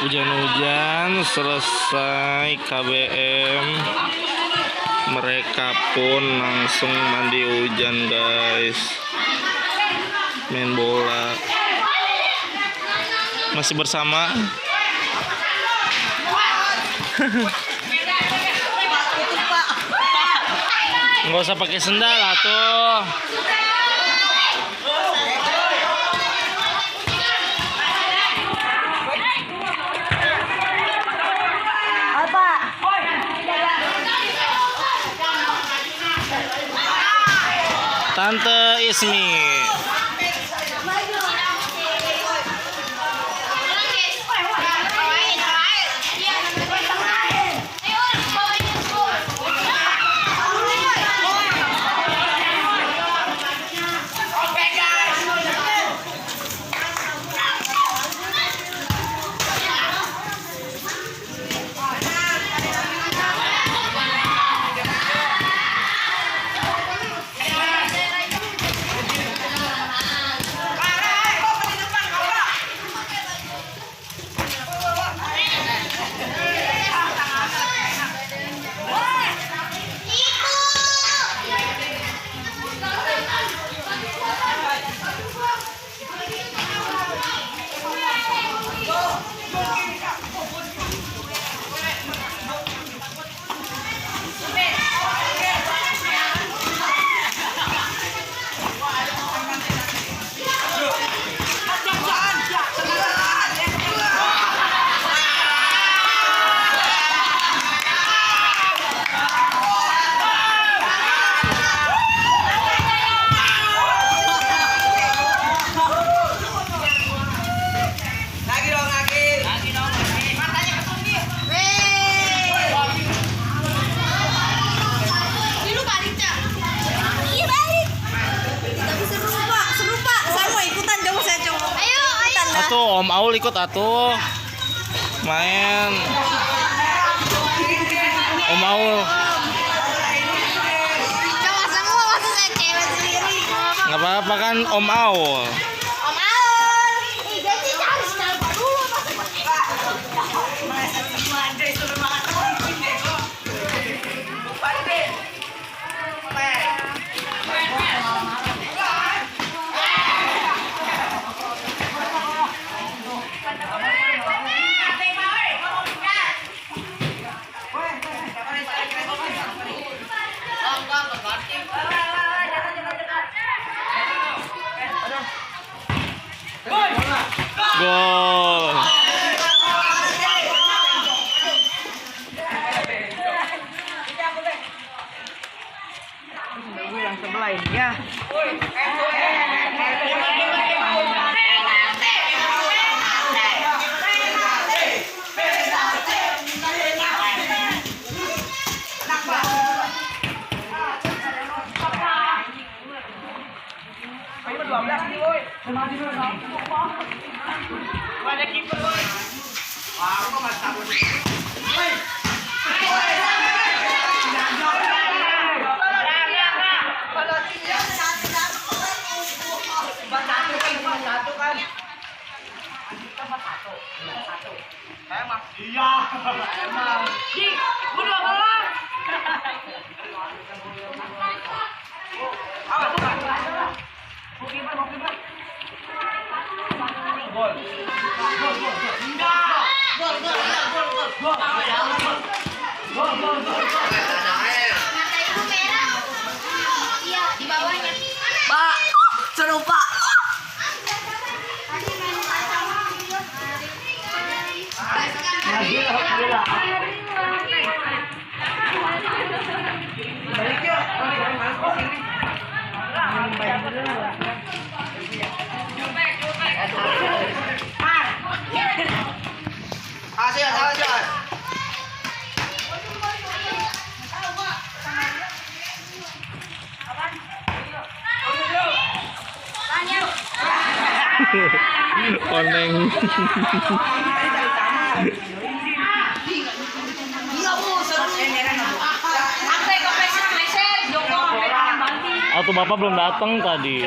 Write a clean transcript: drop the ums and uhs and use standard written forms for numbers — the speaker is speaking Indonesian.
Hujan-hujan selesai KBM, mereka pun langsung mandi hujan guys, main bola. Masih bersama nggak usah pakai sendal atuh. Tante Ismi. Atuh Om Aul ikut atuh main. Om Aul nggak apa-apa kan Om Aul. Gol. Yang sebelah ini ya. Ada kiper boy. Wah, aku mantap. Iya, emang. Di, udah bola. Gol. Iya, di bawahnya. Pak, seru Pak. Koneng. Oh tuh bapak belum datang tadi.